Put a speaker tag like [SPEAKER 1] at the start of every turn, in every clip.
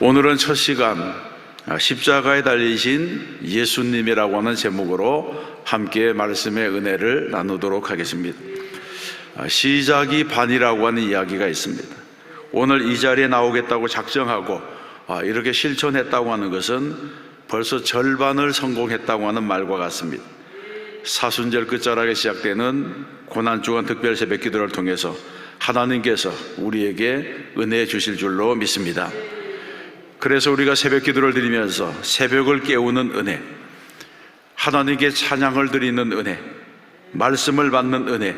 [SPEAKER 1] 오늘은 첫 시간 십자가에 달리신 예수님이라고 하는 제목으로 함께 말씀의 은혜를 나누도록 하겠습니다. 시작이 반이라고 하는 이야기가 있습니다. 오늘 이 자리에 나오겠다고 작정하고 이렇게 실천했다고 하는 것은 벌써 절반을 성공했다고 하는 말과 같습니다. 사순절 끝자락에 시작되는 고난주간 특별 새벽 기도를 통해서 하나님께서 우리에게 은혜 주실 줄로 믿습니다. 그래서 우리가 새벽 기도를 드리면서 새벽을 깨우는 은혜, 하나님께 찬양을 드리는 은혜, 말씀을 받는 은혜,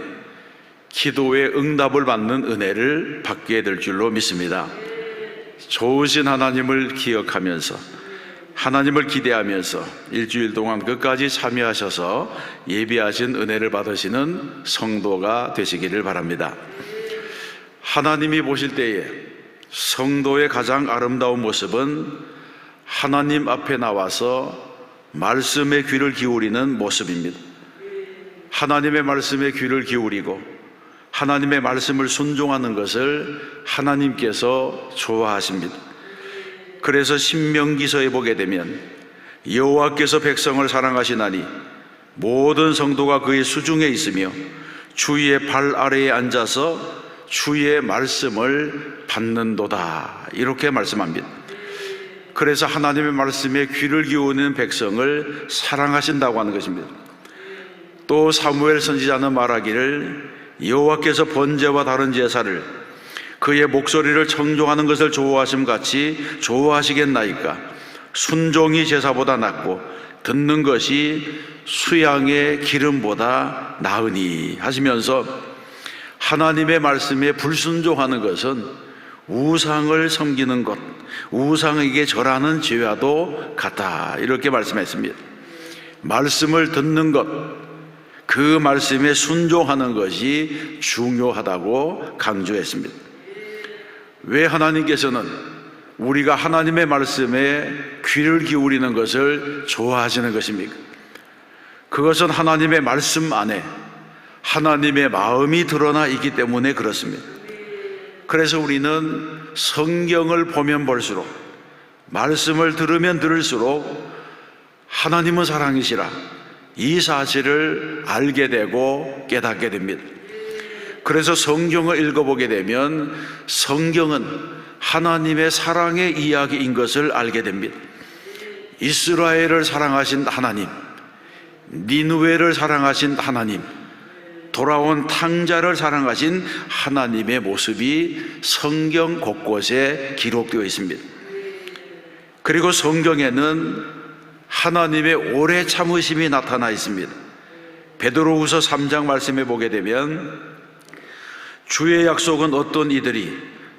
[SPEAKER 1] 기도의 응답을 받는 은혜를 받게 될 줄로 믿습니다. 좋으신 하나님을 기억하면서, 하나님을 기대하면서 일주일 동안 끝까지 참여하셔서 예비하신 은혜를 받으시는 성도가 되시기를 바랍니다. 하나님이 보실 때에 성도의 가장 아름다운 모습은 하나님 앞에 나와서 말씀에 귀를 기울이는 모습입니다. 하나님의 말씀에 귀를 기울이고 하나님의 말씀을 순종하는 것을 하나님께서 좋아하십니다. 그래서 신명기서에 보게 되면 여호와께서 백성을 사랑하시나니 모든 성도가 그의 수중에 있으며 주의 발 아래에 앉아서 주의 말씀을 받는도다, 이렇게 말씀합니다. 그래서 하나님의 말씀에 귀를 기울이는 백성을 사랑하신다고 하는 것입니다. 또 사무엘 선지자는 말하기를 여호와께서 번제와 다른 제사를 그의 목소리를 청종하는 것을 좋아하심 같이 좋아하시겠나이까. 순종이 제사보다 낫고 듣는 것이 수양의 기름보다 나으니 하시면서 하나님의 말씀에 불순종하는 것은 우상을 섬기는 것, 우상에게 절하는 죄와도 같다, 이렇게 말씀했습니다. 말씀을 듣는 것, 그 말씀에 순종하는 것이 중요하다고 강조했습니다. 왜 하나님께서는 우리가 하나님의 말씀에 귀를 기울이는 것을 좋아하시는 것입니까? 그것은 하나님의 말씀 안에 하나님의 마음이 드러나 있기 때문에 그렇습니다. 그래서 우리는 성경을 보면 볼수록, 말씀을 들으면 들을수록 하나님은 사랑이시라, 이 사실을 알게 되고 깨닫게 됩니다. 그래서 성경을 읽어보게 되면 성경은 하나님의 사랑의 이야기인 것을 알게 됩니다. 이스라엘을 사랑하신 하나님, 니느웨를 사랑하신 하나님, 돌아온 탕자를 사랑하신 하나님의 모습이 성경 곳곳에 기록되어 있습니다. 그리고 성경에는 하나님의 오래 참으심이 나타나 있습니다. 베드로후서 3장 말씀에 보게 되면 주의 약속은 어떤 이들이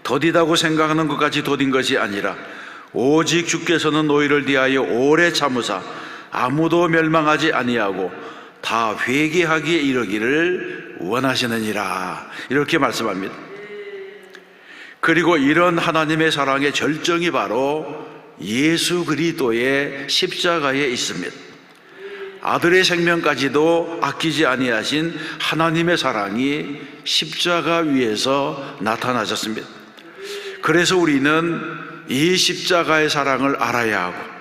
[SPEAKER 1] 더디다고 생각하는 것까지 더딘 것이 아니라 오직 주께서는 너희를 위하여 오래 참으사 아무도 멸망하지 아니하고 다 회개하기에 이르기를 원하시느니라, 이렇게 말씀합니다. 그리고 이런 하나님의 사랑의 절정이 바로 예수 그리스도의 십자가에 있습니다. 아들의 생명까지도 아끼지 아니하신 하나님의 사랑이 십자가 위에서 나타나셨습니다. 그래서 우리는 이 십자가의 사랑을 알아야 하고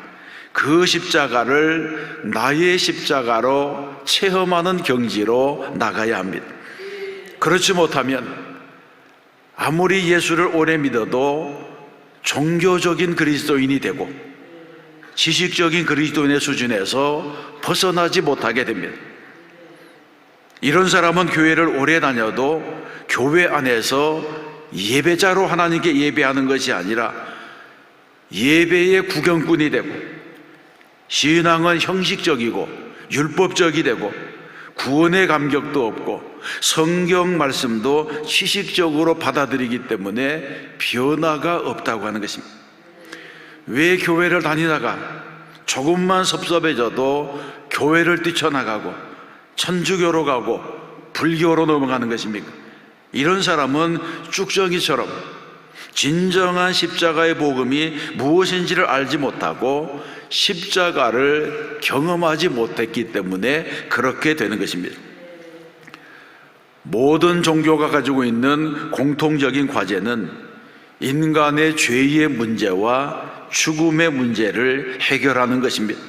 [SPEAKER 1] 그 십자가를 나의 십자가로 체험하는 경지로 나가야 합니다. 그렇지 못하면 아무리 예수를 오래 믿어도 종교적인 그리스도인이 되고 지식적인 그리스도인의 수준에서 벗어나지 못하게 됩니다. 이런 사람은 교회를 오래 다녀도 교회 안에서 예배자로 하나님께 예배하는 것이 아니라 예배의 구경꾼이 되고 신앙은 형식적이고 율법적이 되고 구원의 감격도 없고 성경 말씀도 지식적으로 받아들이기 때문에 변화가 없다고 하는 것입니다. 왜 교회를 다니다가 조금만 섭섭해져도 교회를 뛰쳐나가고 천주교로 가고 불교로 넘어가는 것입니까? 이런 사람은 쭉정이처럼 진정한 십자가의 복음이 무엇인지를 알지 못하고 십자가를 경험하지 못했기 때문에 그렇게 되는 것입니다. 모든 종교가 가지고 있는 공통적인 과제는 인간의 죄의 문제와 죽음의 문제를 해결하는 것입니다.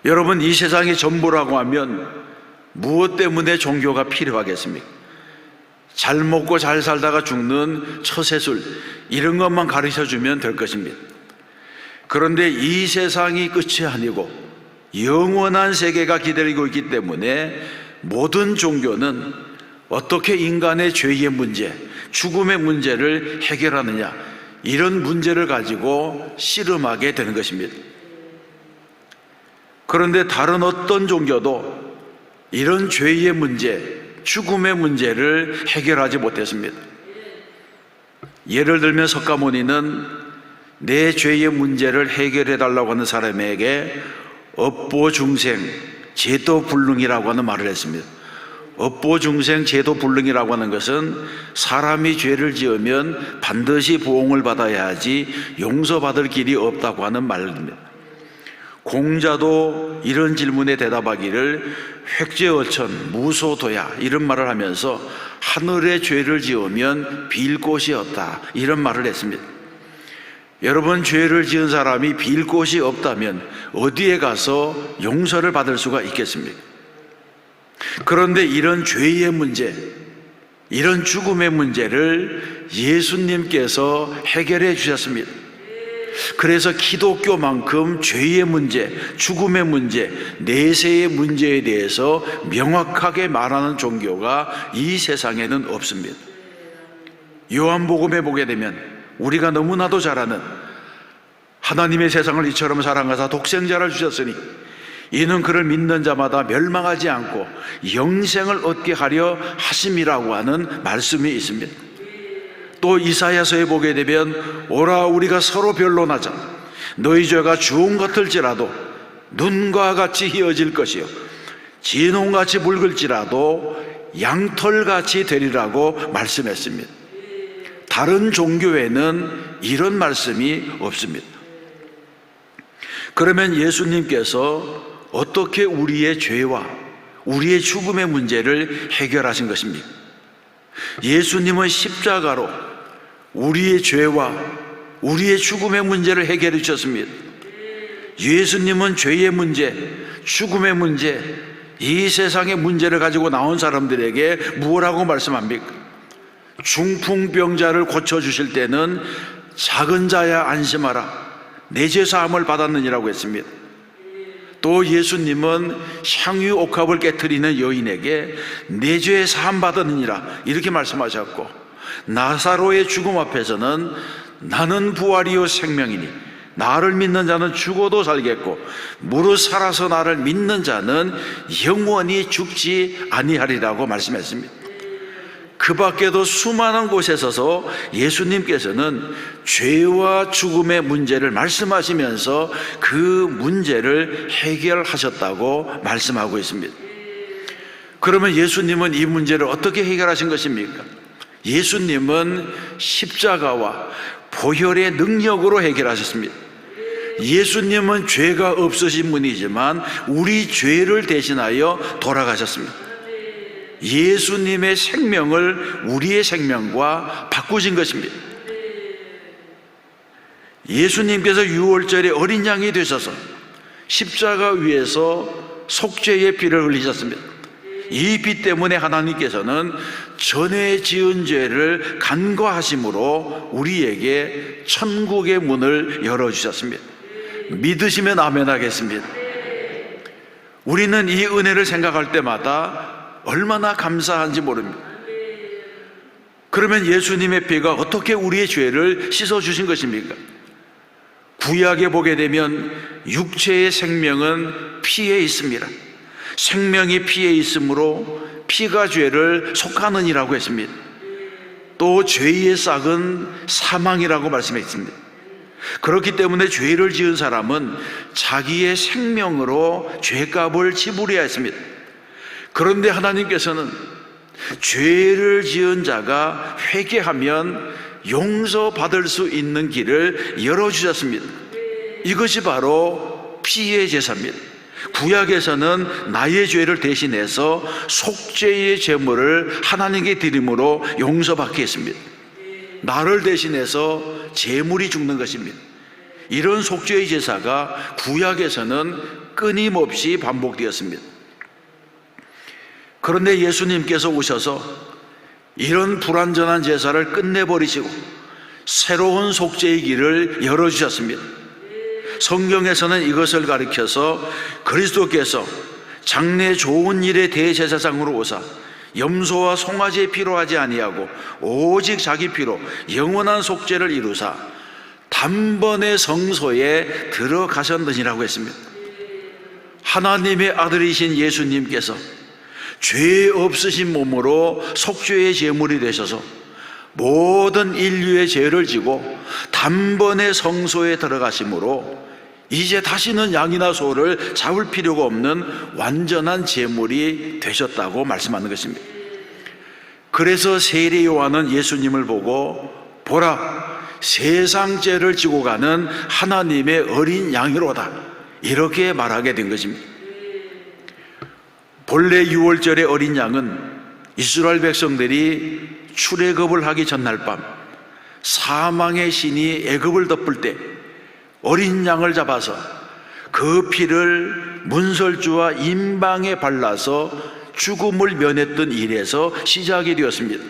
[SPEAKER 1] 여러분, 이 세상의 전부라고 하면 무엇 때문에 종교가 필요하겠습니까? 잘 먹고 잘 살다가 죽는 처세술, 이런 것만 가르쳐주면 될 것입니다. 그런데 이 세상이 끝이 아니고 영원한 세계가 기다리고 있기 때문에 모든 종교는 어떻게 인간의 죄의 문제, 죽음의 문제를 해결하느냐, 이런 문제를 가지고 씨름하게 되는 것입니다. 그런데 다른 어떤 종교도 이런 죄의 문제, 죽음의 문제를 해결하지 못했습니다. 예를 들면 석가모니는 내 죄의 문제를 해결해 달라고 하는 사람에게 업보중생, 제도불능이라고 하는 말을 했습니다. 업보중생, 제도불능이라고 하는 것은 사람이 죄를 지으면 반드시 보응을 받아야 하지 용서받을 길이 없다고 하는 말입니다. 공자도 이런 질문에 대답하기를 획죄어천, 무소도야, 이런 말을 하면서 하늘에 죄를 지으면 빌 곳이 없다, 이런 말을 했습니다. 여러분, 죄를 지은 사람이 빌 곳이 없다면 어디에 가서 용서를 받을 수가 있겠습니까? 그런데 이런 죄의 문제, 이런 죽음의 문제를 예수님께서 해결해 주셨습니다. 그래서 기독교만큼 죄의 문제, 죽음의 문제, 내세의 문제에 대해서 명확하게 말하는 종교가 이 세상에는 없습니다. 요한복음에 보게 되면 우리가 너무나도 잘 아는 하나님의 세상을 이처럼 사랑하사 독생자를 주셨으니 이는 그를 믿는 자마다 멸망하지 않고 영생을 얻게 하려 하심이라고 하는 말씀이 있습니다. 또 이사야서에 보게 되면 오라 우리가 서로 변론하자, 너희 죄가 주홍 같을지라도 눈과 같이 희어질 것이요 진홍같이 붉을지라도 양털같이 되리라고 말씀했습니다. 다른 종교에는 이런 말씀이 없습니다. 그러면 예수님께서 어떻게 우리의 죄와 우리의 죽음의 문제를 해결하신 것입니까? 예수님은 십자가로 우리의 죄와 우리의 죽음의 문제를 해결해 주셨습니다. 예수님은 죄의 문제, 죽음의 문제, 이 세상의 문제를 가지고 나온 사람들에게 무엇라고 말씀합니까? 중풍병자를 고쳐주실 때는 작은 자야 안심하라, 내 죄 사함을 받았느니라고 했습니다. 또 예수님은 향유 옥합을 깨트리는 여인에게 내 죄 사함 받았느니라, 이렇게 말씀하셨고, 나사로의 죽음 앞에서는 나는 부활이요 생명이니 나를 믿는 자는 죽어도 살겠고 무릇 살아서 나를 믿는 자는 영원히 죽지 아니하리라고 말씀했습니다. 그 밖에도 수많은 곳에 서서 예수님께서는 죄와 죽음의 문제를 말씀하시면서 그 문제를 해결하셨다고 말씀하고 있습니다. 그러면 예수님은 이 문제를 어떻게 해결하신 것입니까? 예수님은 십자가와 보혈의 능력으로 해결하셨습니다. 예수님은 죄가 없으신 분이지만 우리 죄를 대신하여 돌아가셨습니다. 예수님의 생명을 우리의 생명과 바꾸신 것입니다. 예수님께서 유월절에 어린 양이 되셔서 십자가 위에서 속죄의 피를 흘리셨습니다. 이 피 때문에 하나님께서는 전에 지은 죄를 간과하심으로 우리에게 천국의 문을 열어주셨습니다. 믿으시면 아멘 하겠습니다. 우리는 이 은혜를 생각할 때마다 얼마나 감사한지 모릅니다. 그러면 예수님의 피가 어떻게 우리의 죄를 씻어주신 것입니까? 구약에 보게 되면 육체의 생명은 피에 있습니다. 생명이 피에 있으므로 피가 죄를 속하느니라고 했습니다. 또 죄의 싹은 사망이라고 말씀했습니다. 그렇기 때문에 죄를 지은 사람은 자기의 생명으로 죄값을 지불해야 했습니다. 그런데 하나님께서는 죄를 지은 자가 회개하면 용서받을 수 있는 길을 열어주셨습니다. 이것이 바로 피의 제사입니다. 구약에서는 나의 죄를 대신해서 속죄의 제물을 하나님께 드림으로 용서받게 했습니다. 나를 대신해서 제물이 죽는 것입니다. 이런 속죄의 제사가 구약에서는 끊임없이 반복되었습니다. 그런데 예수님께서 오셔서 이런 불완전한 제사를 끝내버리시고 새로운 속죄의 길을 열어주셨습니다. 성경에서는 이것을 가리켜서 그리스도께서 장래 좋은 일의 대제사장으로 오사 염소와 송아지의 피로 하지 아니하고 오직 자기 피로 영원한 속죄를 이루사 단번에 성소에 들어가셨느니라고 했습니다. 하나님의 아들이신 예수님께서 죄 없으신 몸으로 속죄의 제물이 되셔서 모든 인류의 죄를 지고 단번에 성소에 들어가심으로 이제 다시는 양이나 소를 잡을 필요가 없는 완전한 제물이 되셨다고 말씀하는 것입니다. 그래서 세례 요한은 예수님을 보고 보라, 세상 죄를 지고 가는 하나님의 어린 양이로다, 이렇게 말하게 된 것입니다. 본래 유월절의 어린 양은 이스라엘 백성들이 출애굽을 하기 전날 밤 사망의 신이 애굽을 덮을 때 어린 양을 잡아서 그 피를 문설주와 임방에 발라서 죽음을 면했던 일에서 시작이 되었습니다.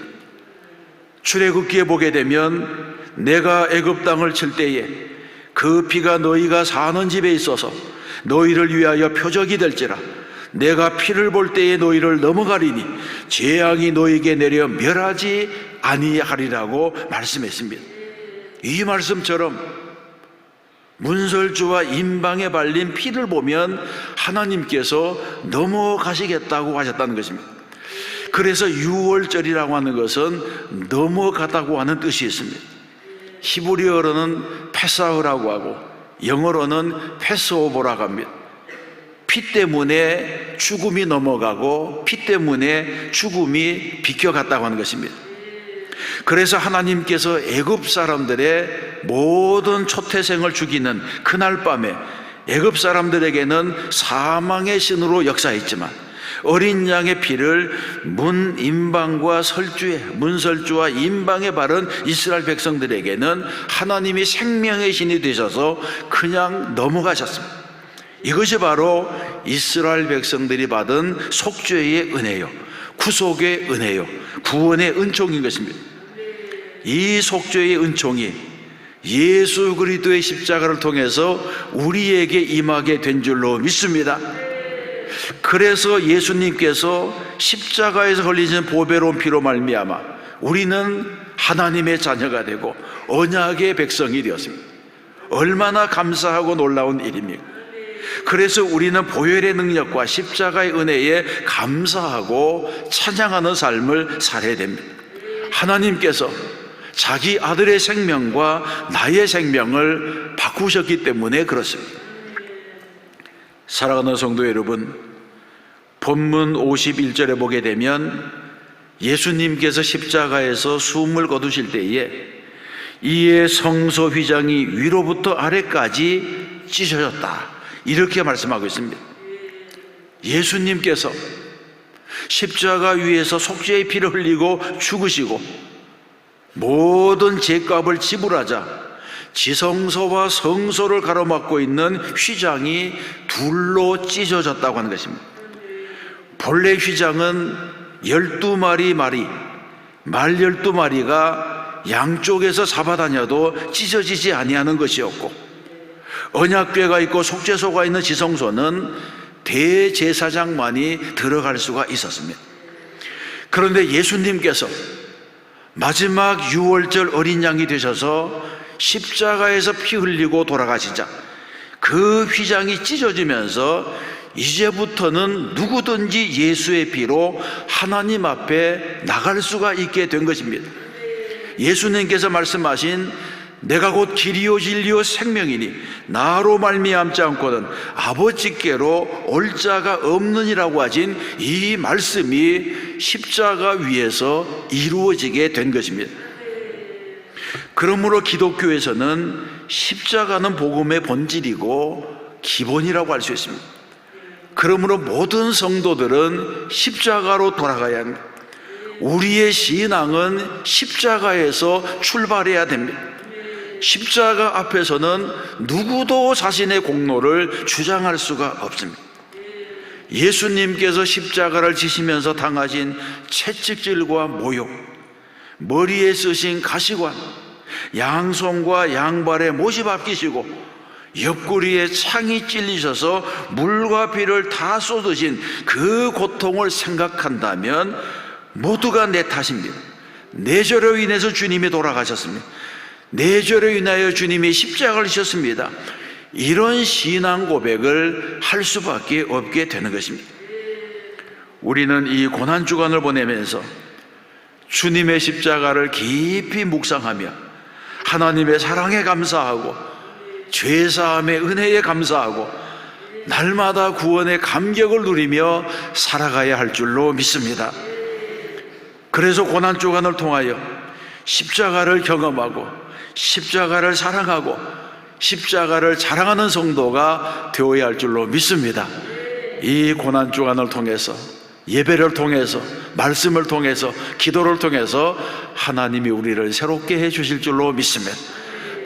[SPEAKER 1] 출애굽기에 보게 되면 내가 애굽 땅을 칠 때에 그 피가 너희가 사는 집에 있어서 너희를 위하여 표적이 될지라 내가 피를 볼 때에 너희를 넘어가리니 재앙이 너희에게 내려 멸하지 아니하리라고 말씀했습니다. 이 말씀처럼 문설주와 임방에 발린 피를 보면 하나님께서 넘어가시겠다고 하셨다는 것입니다. 그래서 유월절이라고 하는 것은 넘어가다고 하는 뜻이 있습니다. 히브리어로는 페사흐라고 하고 영어로는 패스오버라고 합니다. 피 때문에 죽음이 넘어가고 피 때문에 죽음이 비껴갔다고 하는 것입니다. 그래서 하나님께서 애굽 사람들의 모든 초태생을 죽이는 그날 밤에 애굽 사람들에게는 사망의 신으로 역사했지만 어린 양의 피를 문 임방과 문설주와 임방에 바른 이스라엘 백성들에게는 하나님이 생명의 신이 되셔서 그냥 넘어가셨습니다. 이것이 바로 이스라엘 백성들이 받은 속죄의 은혜요, 구속의 은혜요, 구원의 은총인 것입니다. 이 속죄의 은총이 예수 그리스도의 십자가를 통해서 우리에게 임하게 된 줄로 믿습니다. 그래서 예수님께서 십자가에서 흘리신 보배로운 피로 말미암아 우리는 하나님의 자녀가 되고 언약의 백성이 되었습니다. 얼마나 감사하고 놀라운 일입니까? 그래서 우리는 보혈의 능력과 십자가의 은혜에 감사하고 찬양하는 삶을 살아야 됩니다. 하나님께서 자기 아들의 생명과 나의 생명을 바꾸셨기 때문에 그렇습니다. 사랑하는 성도 여러분, 본문 51절에 보게 되면 예수님께서 십자가에서 숨을 거두실 때에 이에 성소 휘장이 위로부터 아래까지 찢어졌다, 이렇게 말씀하고 있습니다. 예수님께서 십자가 위에서 속죄의 피를 흘리고 죽으시고 모든 죄값을 지불하자 지성소와 성소를 가로막고 있는 휘장이 둘로 찢어졌다고 하는 것입니다. 본래 휘장은 12마리 말 12마리가 양쪽에서 잡아다녀도 찢어지지 아니하는 것이었고, 언약궤가 있고 속죄소가 있는 지성소는 대제사장만이 들어갈 수가 있었습니다. 그런데 예수님께서 마지막 유월절 어린 양이 되셔서 십자가에서 피 흘리고 돌아가시자 그 휘장이 찢어지면서 이제부터는 누구든지 예수의 피로 하나님 앞에 나갈 수가 있게 된 것입니다. 예수님께서 말씀하신 내가 곧 길이요 진리요 생명이니 나로 말미암지 않고는 아버지께로 올 자가 없느니라고 하신 이 말씀이 십자가 위에서 이루어지게 된 것입니다. 그러므로 기독교에서는 십자가는 복음의 본질이고 기본이라고 할 수 있습니다. 그러므로 모든 성도들은 십자가로 돌아가야 합니다. 우리의 신앙은 십자가에서 출발해야 됩니다. 십자가 앞에서는 누구도 자신의 공로를 주장할 수가 없습니다. 예수님께서 십자가를 지시면서 당하신 채찍질과 모욕, 머리에 쓰신 가시관, 양손과 양발에 못이 박히시고 옆구리에 창이 찔리셔서 물과 피를 다 쏟으신 그 고통을 생각한다면 모두가 내 탓입니다. 내 죄로 인해서 주님이 돌아가셨습니다. 내 죄로 인하여 주님이 십자가를 지셨습니다. 이런 신앙 고백을 할 수밖에 없게 되는 것입니다. 우리는 이 고난주간을 보내면서 주님의 십자가를 깊이 묵상하며 하나님의 사랑에 감사하고 죄사함의 은혜에 감사하고 날마다 구원의 감격을 누리며 살아가야 할 줄로 믿습니다. 그래서 고난주간을 통하여 십자가를 경험하고 십자가를 사랑하고 십자가를 자랑하는 성도가 되어야 할 줄로 믿습니다. 이 고난주간을 통해서, 예배를 통해서, 말씀을 통해서, 기도를 통해서 하나님이 우리를 새롭게 해 주실 줄로 믿습니다.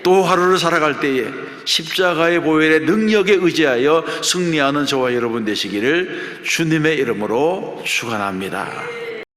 [SPEAKER 1] 또 하루를 살아갈 때에 십자가의 보혈의 능력에 의지하여 승리하는 저와 여러분 되시기를 주님의 이름으로 축원합니다.